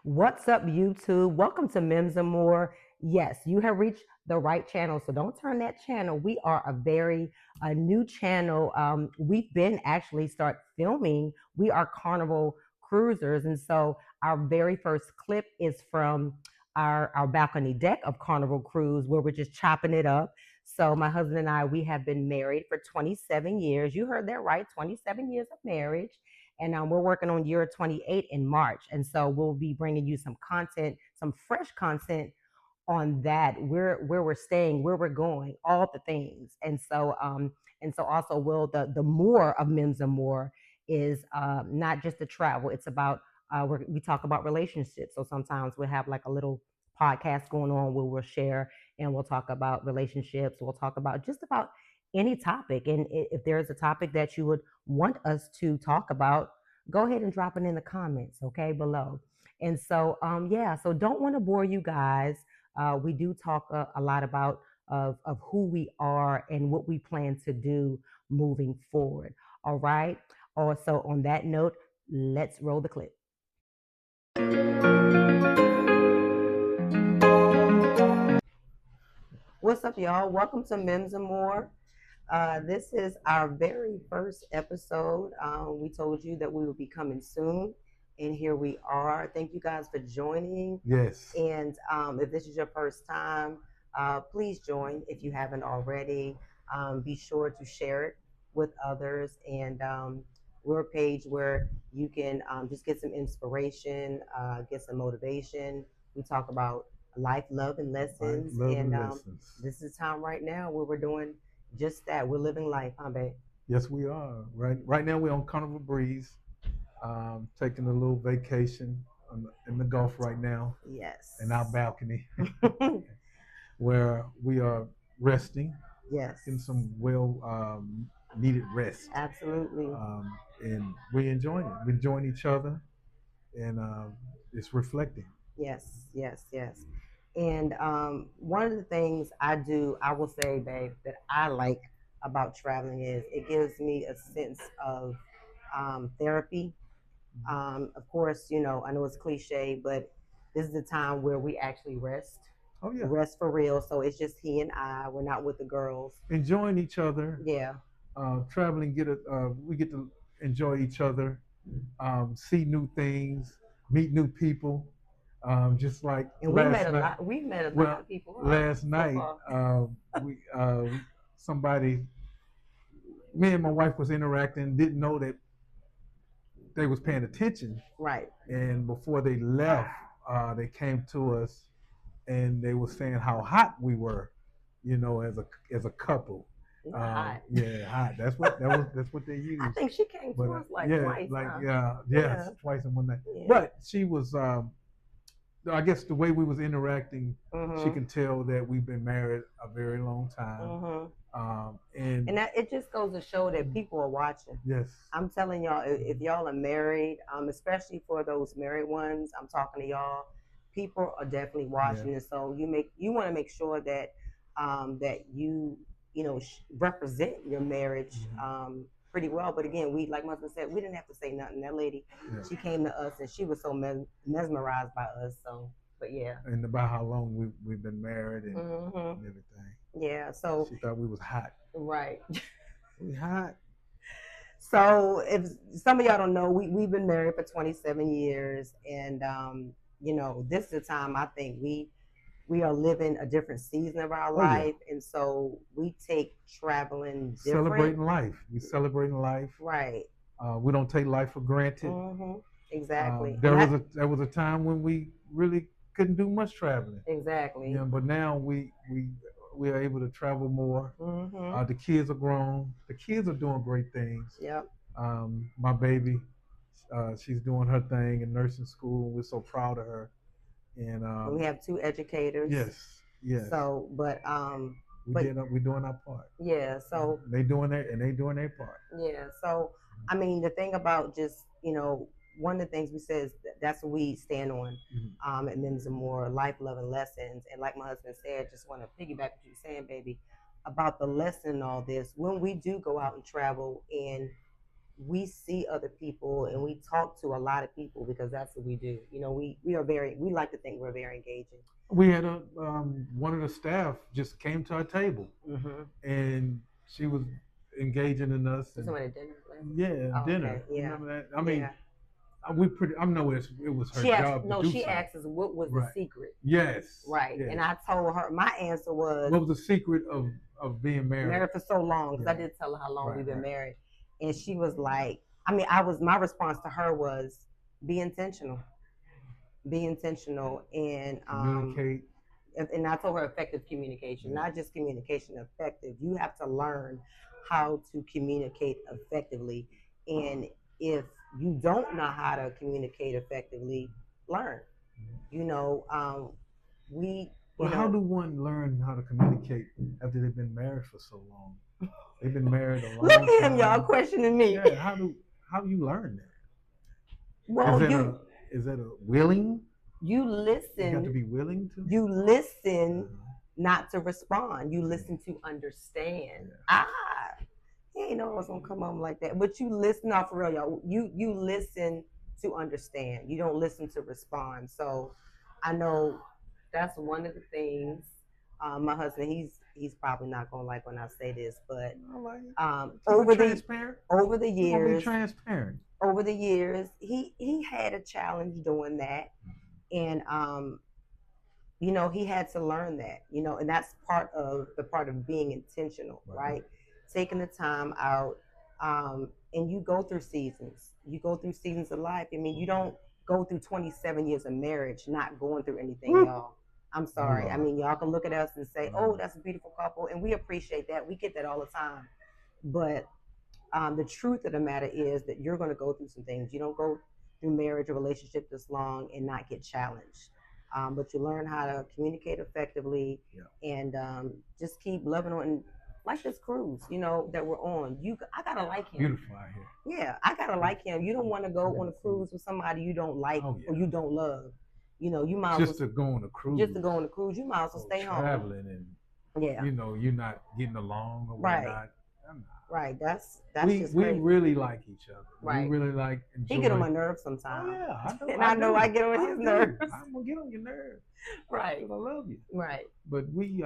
What's up, YouTube? Welcome to Mims&More. Yes, you have reached the right channel, so don't turn that channel. We are a new channel. We've been actually start filming. We are Carnival cruisers, and so our very first clip is from our balcony deck of Carnival Cruise, where we're just chopping it up. So my husband and I, we have been married for 27 years. You heard that right, 27 years of marriage. And we're working on year 28 in March. And so we'll be bringing you some content, some fresh content on that, where we're staying, where we're going, all the things. And so also will the more of Mims&More is not just the travel. It's about we talk about relationships. So sometimes we'll have like a little podcast going on where we'll share and we'll talk about relationships. We'll talk about just about any topic. And if there's a topic that you would want us to talk about, go ahead and drop it in the comments, okay, below. And so, yeah, so don't want to bore you guys. We do talk a lot about of who we are and what we plan to do moving forward. All right. Also, on that note, let's roll the clip. What's up, y'all? Welcome to Mims&More. This is our very first episode. We told you that we would be coming soon, and here we are. Thank you guys for joining. Yes. And if this is your first time, please join if you haven't already. Be sure to share it with others. And we're a page where you can just get some inspiration, get some motivation. We talk about life, love, and lessons. This is time right now where we're doing just that. We're living life, huh, babe? Yes, we are. Right now we're on Carnival Breeze, taking a little vacation in the Gulf right now. Yes. In our balcony, where we are resting. Yes. Getting some needed rest. Absolutely. And we're enjoying it. We're enjoying each other, and it's reflecting. Yes, yes, yes. And one of the things I will say, babe, that I like about traveling is it gives me a sense of therapy. Of course, I know it's cliche, but this is the time where we actually rest. Oh yeah. Rest for real. So it's just he and I. We're not with the girls. Enjoying each other. Yeah. Traveling, we get to enjoy each other, see new things, meet new people. Just like and we met a lot. We met a lot of people. Last night, we somebody, me and my wife was interacting. Didn't know that they was paying attention. Right. And before they left, they came to us, and they were saying how hot we were, as a couple. Hot. Yeah, hot. That's what they used. I think she came to us twice. Twice in one night. Yeah. But she was. I guess the way we was interacting, she can tell that we've been married a very long time. And that, it just goes to show that people are watching. Yes. I'm telling y'all, if y'all are married, especially for those married ones, I'm talking to y'all, people are definitely watching. And so you want to make sure that that you represent your marriage pretty well. But again, like my husband said, we didn't have to say nothing. That lady, she came to us and she was so mesmerized by us. So, but yeah. And about how long we've been married and everything. Yeah. So she thought we was hot. Right. We hot. So if some of y'all don't know, we've been married for 27 years, and this is the time I think we are living a different season of our life. Yeah. And so we take traveling different. Celebrating life. We celebrating life. Right. We don't take life for granted. Exactly. There was a time when we really couldn't do much traveling. Exactly. Yeah, but now we are able to travel more. The kids are grown. The kids are doing great things. Yep. My baby, she's doing her thing in nursing school. We're so proud of her. And we have 2 educators. Yes. So, but we're doing our part. Yeah. So they doing their part. Yeah. So I mean, the thing about just one of the things we said is that's what we stand on at Mims&More, life, love, and lessons. And like my husband said, just want to piggyback what you're saying, baby, about the lesson in all this. When we do go out and travel and we see other people and we talk to a lot of people because that's what we do. You know, we like to think we're very engaging. We had a one of the staff just came to our table, and she was engaging in us. And, somebody dinner. Yeah, dinner. Okay, yeah. Remember that? I mean, I know it was her job. She asked us what was the secret. Yes. Right. Yes. And I told her my answer was, what was the secret of being married? Married for so long, because I did tell her how long we've been married, and she was like, my response to her was, be intentional. Be intentional and communicate. And I told her effective communication, not just communication, effective. You have to learn how to communicate effectively. And if you don't know how to communicate effectively, learn. You know, how do one learn how to communicate after they've been married for so long? They've been married a long Look at him, y'all questioning me. Yeah, how do you learn that? Well, is that a willing? You listen. You have to be willing to. You listen, not to respond. You listen to understand. Yeah. He ain't know I was gonna come on like that. But you listen, not for real, y'all. You listen to understand. You don't listen to respond. So, I know that's one of the things. My husband, he's probably not gonna like when I say this, but over the years, transparent. Over the years, he had a challenge doing that. And you know, he had to learn that, you know, and that's part of being intentional, right? Taking the time out, and you go through seasons. You go through seasons of life. I mean, you don't go through 27 years of marriage not going through anything, y'all. I'm sorry. I mean, y'all can look at us and say, "Oh, that's a beautiful couple," and we appreciate that. We get that all the time. But the truth of the matter is that you're going to go through some things. You don't go through marriage or relationship this long and not get challenged. But you learn how to communicate effectively and just keep loving on, like this cruise, you know, that we're on. I gotta like him. Beautiful out here. Yeah, I gotta like him. You don't want to go on a cruise with somebody you don't like or you don't love. You know, you might just to go on a cruise. Just to go on a cruise, you might as well stay home. Traveling and you know, you're not getting along or whatnot. Right, that's we really like each other. Right, we really like. He get on my nerves sometimes. Oh, yeah, and I know I get on his nerves. I'm gonna get on your nerves. Right, I love you. Right, but we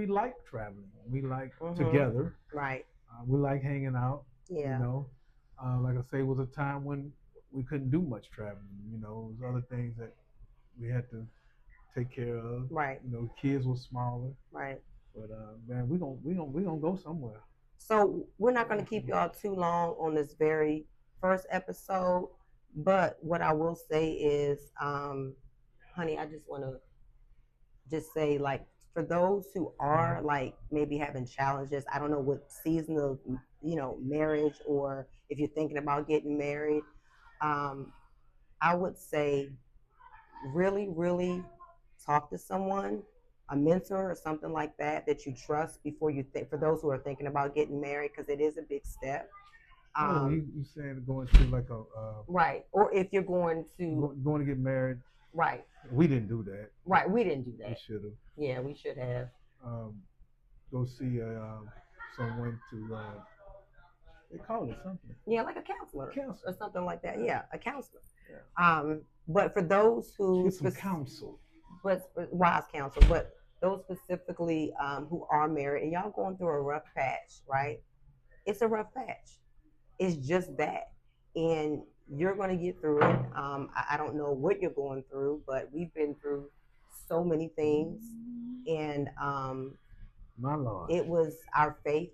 like traveling. We like together. Right. We like hanging out. Yeah. You know, like I say, it was a time when we couldn't do much traveling. You know, it was other things that we had to take care of. Right. You know, kids were smaller. Right. But man, we gonna go somewhere. So we're not gonna keep y'all too long on this very first episode. But what I will say is, honey, I just want to just say, like, for those who are like maybe having challenges, I don't know what season of, you know, marriage, or if you're thinking about getting married, I would say really, really talk to someone, a mentor or something like that you trust before you think, for those who are thinking about getting married, because it is a big step. You saying going to like a right, or if you're going to get married. Right. We didn't do that. Right, we didn't do that. We should have. Yeah, we should have. Go see someone to. They call it something. Yeah, like a counselor. Or something like that. Yeah, a counselor. Yeah. But for those who get some counsel. But wise counsel. But those specifically who are married and y'all going through a rough patch, right? It's a rough patch. It's just that. And you're going to get through it. I don't know what you're going through, but we've been through so many things. And my Lord, it was our faith.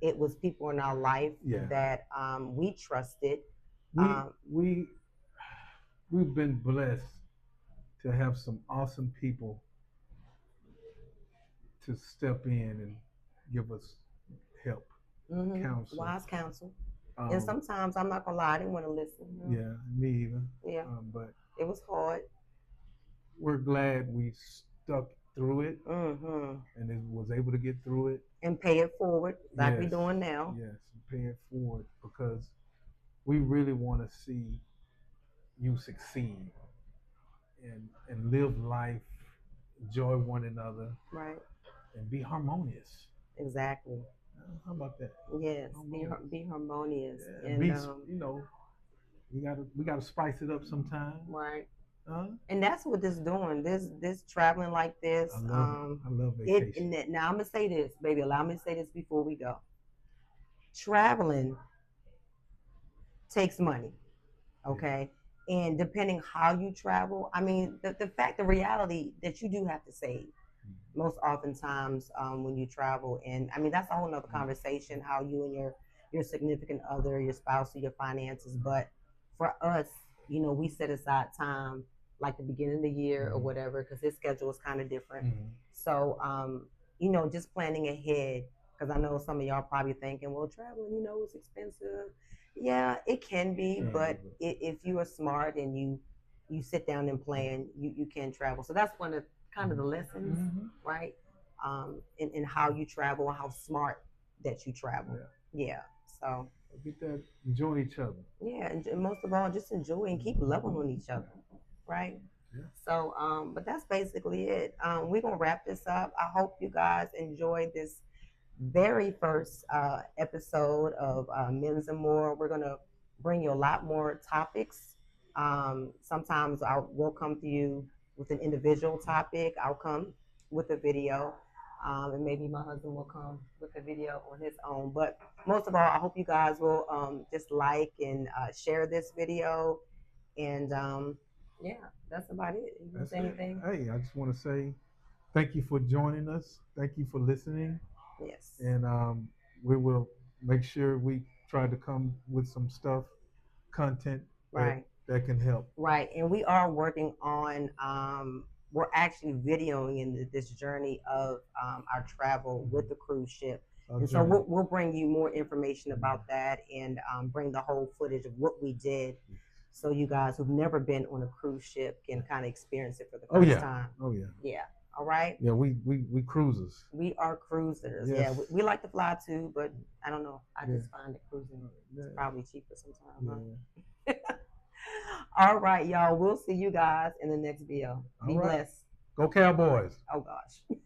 It was people in our life that we trusted. We've been blessed to have some awesome people to step in and give us help, counsel, wise counsel. And sometimes, I'm not gonna lie, I didn't want to listen. Yeah, me either. Yeah, but it was hard. We're glad we stuck through it, and it was able to get through it and pay it forward, like we're doing now. Yes, pay it forward, because we really want to see you succeed and live life, enjoy one another, right, and be harmonious. Exactly. How about that? Yes, be harmonious. Yeah, and you know, we gotta spice it up sometime. Right. And that's what this doing. This traveling like this. I love vacation. Now I'm gonna say this, baby. Allow me to say this before we go. Traveling takes money. Okay. Yeah. And depending how you travel, I mean, the reality that you do have to save most oftentimes when you travel. And I mean, that's a whole nother conversation, how you and your significant other, your spouse, or your finances. But for us, you know, we set aside time like the beginning of the year or whatever, because his schedule is kind of different. So, you know, just planning ahead, because I know some of y'all probably thinking, well, traveling, you know, is expensive. Yeah, it can be, but if you are smart and you sit down and plan, you can travel. So that's one of kind of the lessons, right? In how you travel and how smart that you travel. Yeah. So get that, enjoy each other. Yeah, and most of all, just enjoy and keep loving on each other, right? Yeah. So, but that's basically it. We're gonna wrap this up. I hope you guys enjoyed this very first episode of Mims&More. We're gonna bring you a lot more topics. Sometimes we'll come to you with an individual topic. I'll come with a video, and maybe my husband will come with a video on his own. But most of all, I hope you guys will just like and share this video. And yeah, that's about it. You want to say anything? Hey, I just want to say thank you for joining us. Thank you for listening. Yes. And we will make sure we try to come with some content that can help. Right. And we are working on, we're actually videoing in this journey of our travel with the cruise ship. And so we'll bring you more information about that and bring the whole footage of what we did. So you guys who've never been on a cruise ship can kind of experience it for the first time. Oh, yeah. Yeah. All right. Yeah, we cruisers. We are cruisers. Yes. Yeah, we like to fly too, but I don't know. I just find that cruising is probably cheaper sometimes. Huh? All right, y'all. We'll see you guys in the next video. Be blessed. Go Cowboys. Oh gosh.